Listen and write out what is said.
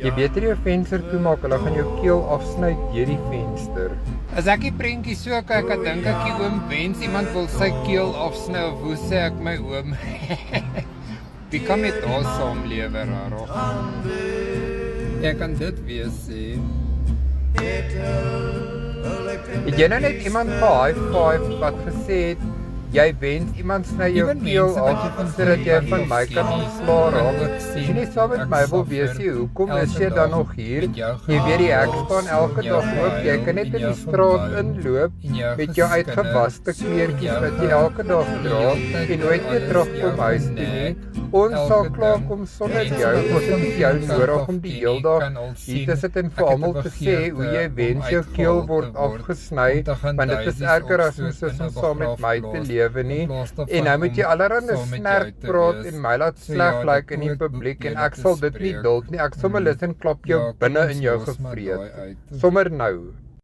Jy beter jou venster toemaak, hulle gaan jou keel afsny deur die venster. As ek die prentjie so kyk, ek dink ek die oom wens iemand wil sy keel afsny of hoe sê ek my oom? Wie kan met daar saamlewe, Raro? Ek kan dit weer sê. Het jy nou net iemand ge-high-five wat gesê het, jy wens iemand sny jou keel af, sodat jy van my kan ontsla raak. As jy nie saam met my wil wees nie, hoekom is jy dan nog hier? Jy weet die hekspan elke dag oop, jy kan net in die straat inloop met jou uitgewaste kleertjies wat jy elke dag dra en nooit weer terugkom huis toe nie. Ons sal klaarkom sonder jou, ons het nie jou nodig om die hele dag hier te sit en vir almal te sê hoe jy wens jou keel word afgesny, want dit is erger as om saam met my te lewe nie. En nou moet jy allerhande snerp praat en my laat sleg lyk in die publiek en ek sal dit nie duld nie. Ek sal my lus en klap jou binne in jou gevreet. Sommer nou.